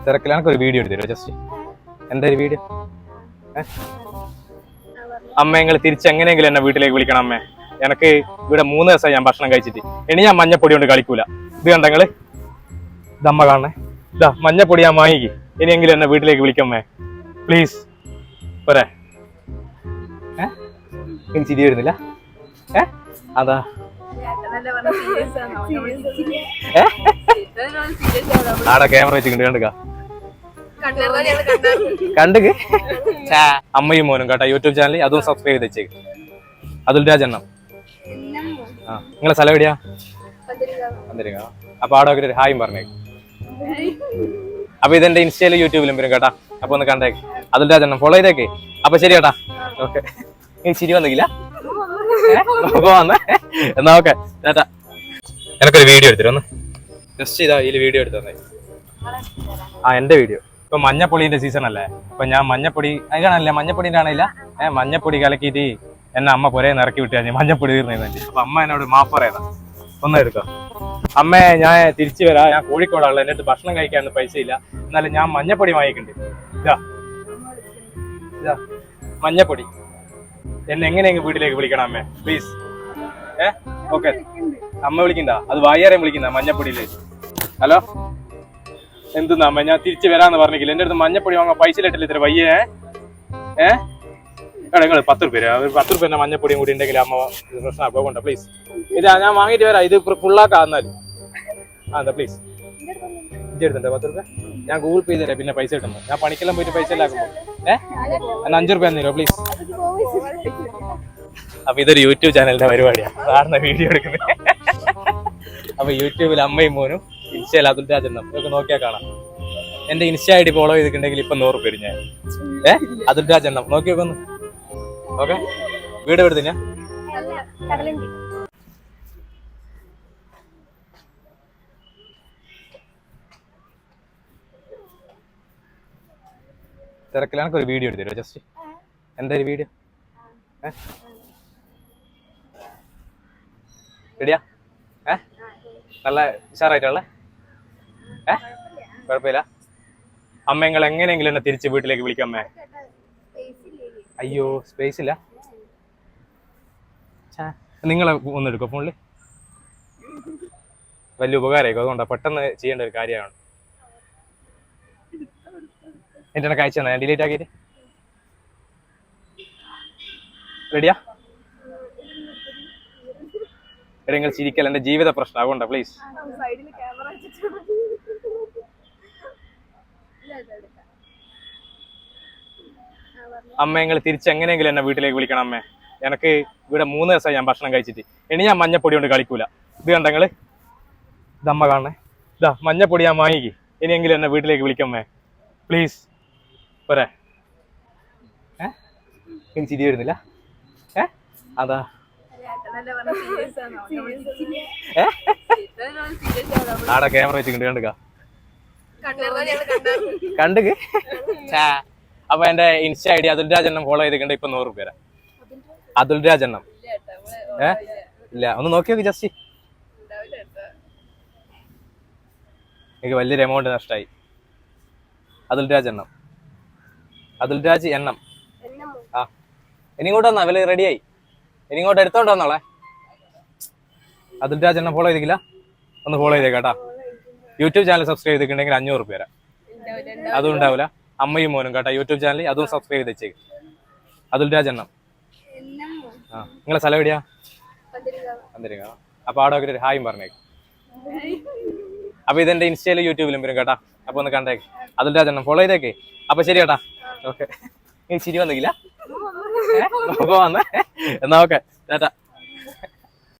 തിരക്കിലാണ് ഒരു video എടുത്തരും just. എന്താ ഒരു വീഡിയോ? അമ്മ നിങ്ങൾ തിരിച്ചെങ്ങനെയെങ്കിലും എന്നെ വീട്ടിലേക്ക് വിളിക്കണം അമ്മേ. എനിക്ക് ഇവിടെ 3 ദിവസമായി ഞാൻ ഭക്ഷണം കഴിച്ചിട്ട്. ഇനി ഞാൻ മഞ്ഞപ്പൊടി കൊണ്ട് കളിക്കൂല. ഇത് കണ്ടങ്ങള് ഇതമ്മ കാണണേ. ഇതാ മഞ്ഞപ്പൊടി ഞാൻ വാങ്ങിക്ക്. ഇനിയെങ്കിലും എന്നെ വീട്ടിലേക്ക് വിളിക്കമ്മേ പ്ലീസ്. പോരെ? ഇനി ചിരി വരുന്നില്ല? അതാ ആടെ ക്യാമറ വെച്ചിട്ടുണ്ട് കണ്ടുക. കണ്ടുക അമ്മയും മോനും കേട്ടോ യൂട്യൂബ് ചാനൽ, അതും സബ്സ്ക്രൈബ് ചെയ്ത് വെച്ചേക്ക്. അതുൽ രാജെണ്ണം. നിങ്ങളെ സ്ഥലം എവിടെയാ? അപ്പൊ അവിടെ ഒരു ഹായും പറഞ്ഞേക്ക്. അപ്പൊ ഇതെന്റെ ഇൻസ്റ്റയിലും യൂട്യൂബിലും വരും കേട്ടാ. അപ്പൊ ഒന്ന് കണ്ടേക്ക്. അതുൽ രാജെണ്ണം ഫോളോ ചെയ്തേക്ക്. അപ്പൊ ശരി കേട്ടാ. ഓക്കെ. ഇനി ചിരി വന്നില്ല? എന്നാ ഓക്കെ ചേട്ടാ. എനിക്കൊരു വീഡിയോ എടുത്തിട്ട് ഒന്ന് ജസ്റ്റ് ഇതാ ഇതിൽ വീഡിയോ എടുത്തു തന്നെ. എന്റെ വീഡിയോ. ഇപ്പൊ മഞ്ഞപ്പൊടിന്റെ സീസൺ അല്ലേ. അപ്പൊ ഞാൻ മഞ്ഞപ്പൊടി അതിനാണല്ലേ മഞ്ഞപ്പൊടിന്റെ ആണല്ല മഞ്ഞപ്പൊടി കലക്കിയിട്ട് എന്നെ അമ്മ പുരയെ ഇറക്കി വിട്ടാ മഞ്ഞപ്പൊടി തീർന്നു. അപ്പൊ അമ്മ എന്നോട് മാപ്പ് പറയുന്ന ഒന്നും എടുക്കാം. അമ്മേ ഞാൻ തിരിച്ചു വരാം, ഞാൻ കോഴിക്കോടാണല്ലോ, എൻ്റെ അടുത്ത് ഭക്ഷണം കഴിക്കാനൊന്നും പൈസ ഇല്ല, എന്നാലും ഞാൻ മഞ്ഞപ്പൊടി വാങ്ങിക്കുന്നുണ്ട്. ഇതാ ഇതാ മഞ്ഞപ്പൊടി. എന്നെ എങ്ങനെയെങ്കിലും വീട്ടിലേക്ക് വിളിക്കണം അമ്മേ പ്ലീസ്. ഓക്കെ. അമ്മ വിളിക്കണ്ട, അത് വായാരെ വിളിക്കുന്ന മഞ്ഞപ്പൊടിയില്. ഹലോ എന്തെന്നാ അമ്മ ഞാൻ തിരിച്ചു വരാന്ന് പറഞ്ഞില്ല. എന്റെ അടുത്ത് മഞ്ഞപ്പൊടി വാങ്ങാൻ പൈസ ഇട്ടില്ല ഇത്ര വയ്യേ. നിങ്ങൾ 10 രൂപ ഒരു 10 രൂപ മഞ്ഞപ്പൊടിയും കൂടി ഉണ്ടെങ്കിൽ അമ്മ പ്രശ്നമാക്കോ കൊണ്ട പ്ലീസ്. ഇതാ ഞാൻ വാങ്ങിയിട്ട് വരാം. ഇത് ഫുള്ളാക്കാന്നാലും എന്താ പ്ലീസ്. ഇഞ്ചി എടുത്തുണ്ടോ 10 രൂപ? ഞാൻ ഗൂഗിൾ പേ തരാം പിന്നെ പൈസ കിട്ടുമ്പോ. ഞാൻ പണിക്കെല്ലാം പോയിട്ട് പൈസ എല്ലാം ആക്കുമ്പോ എന്നാ 5 രൂപ തന്നോ പ്ലീസ്. അപ്പൊ ഇതൊരു യൂട്യൂബ് ചാനലിന്റെ പരിപാടിയാണ്, സാറിന് വീഡിയോ എടുക്കുന്നത്. അപ്പൊ യൂട്യൂബിൽ അമ്മയും മോനും, ഇൻസ്റ്റയിൽ അതുൽ രാജെണ്ണം, ഇതൊക്കെ നോക്കിയാൽ കാണാം. എന്റെ ഇൻസ്റ്റ ഐ ഡി ഫോളോ ചെയ്തിട്ടുണ്ടെങ്കിൽ ഇപ്പൊ 100 രൂപ ഞാൻ അതുൽ രാജെണ്ണം നോക്കി നോക്കൊന്ന്. ഓക്കെ. വീട് എവിടെ തന്നെയാ? തിരക്കിലാണ് ഒരു വീഡിയോ എടുത്തരും ജസ്റ്റ്. എന്താ ഒരു വീഡിയോ? റെഡിയാ? നല്ല ഉഷാറായിട്ടുള്ള കുഴപ്പമില്ല. അമ്മ നിങ്ങൾ എങ്ങനെയെങ്കിലും എന്നെ തിരിച്ച് വീട്ടിലേക്ക് വിളിക്കാം അമ്മേ. അയ്യോ സ്പേസ് ഇല്ല. നിങ്ങളെ ഒന്നെടുക്കോ ഫോണില്, വലിയ ഉപകാരമായിരിക്കും. അതുകൊണ്ടാണ് പെട്ടെന്ന് ചെയ്യേണ്ട ഒരു കാര്യമാണ്. എന്റെ എന്നെ അയച്ചു തന്നെ ഞാൻ ഡിലീറ്റ് ആക്കിയിട്ട്. റെഡിയാ? നിങ്ങൾ ചിരിക്കൽ എന്റെ ജീവിത പ്രശ്നം, അതുകൊണ്ടാ പ്ലീസ്. അമ്മ നിങ്ങൾ തിരിച്ച് എങ്ങനെയെങ്കിലും എന്നെ വീട്ടിലേക്ക് വിളിക്കണം അമ്മേ. എനിക്ക് ഇവിടെ 3 ദിവസമായി ഞാൻ ഭക്ഷണം കഴിച്ചിട്ട്. ഇനി ഞാൻ മഞ്ഞപ്പൊടി കൊണ്ട് കളിക്കൂല. ഇത് കണ്ടങ്ങള് ഇതമ്മ കാണണേ. ഇതാ മഞ്ഞപ്പൊടി ഞാൻ വാങ്ങിക്ക്. ഇനിയെങ്കിലും എന്നെ വീട്ടിലേക്ക് വിളിക്കമ്മേ പ്ലീസ്. പോരെ? ഇനി ചിരി വരുന്നില്ല? അതാ ആടെ ക്യാമറ വെച്ചിട്ടുണ്ട് കണ്ടുക. കണ്ടുക. അപ്പൊ എന്റെ ഇൻസ്റ്റ ഐ ഡി അതുൽ രാജെണ്ണം ഫോളോ ചെയ്തിട്ടുണ്ട്. ഇപ്പൊ 100 രൂപ തരാം. അതുൽ രാജെണ്ണം. ഇല്ല ഒന്ന് നോക്കി നോക്കി ജസ്റ്റ്. എനിക്ക് വലിയൊരു എമൗണ്ട് നഷ്ടമായി. അതുൽ രാജെണ്ണം. അതുൽ രാജ് എണ്ണം. ഇനി ഇങ്ങോട്ട് വന്നാ വില റെഡിയായി. ഇനി ഇങ്ങോട്ട് എടുത്തോണ്ട് വന്നോളെ. അതുൽ രാജെണ്ണം ഫോളോ ചെയ്തില്ല? ഒന്ന് ഫോളോ ചെയ്തേക്കാട്ടാ. യൂട്യൂബ് ചാനൽ സബ്സ്ക്രൈബ് ചെയ്തിട്ടുണ്ടെങ്കിൽ 500 രൂപ തരാം. അതും ഉണ്ടാവില്ല. അമ്മയും മോനും കേട്ടാ യൂട്യൂബ് ചാനൽ, അതും സബ്സ്ക്രൈബ് ചെയ്ത് വെച്ചേക്ക്. അതുൽ രാജെണ്ണം. നിങ്ങളെ സ്ഥലം എവിടെയാ? അപ്പൊ അവിടെ ഒരു ഹായും പറഞ്ഞേക്ക്. അപ്പൊ ഇതെന്റെ ഇൻസ്റ്റയിലും യൂട്യൂബിലും വരും കേട്ടാ. അപ്പൊ ഒന്ന് കണ്ടേക്ക്. അതുൽ രാജെണ്ണം ഫോളോ ചെയ്തേക്ക്. അപ്പൊ ശരി കേട്ടാ. ഓക്കെ. ഇനി ചിരി വന്നില്ല? എന്നാ ഓക്കെ ചേട്ടാ.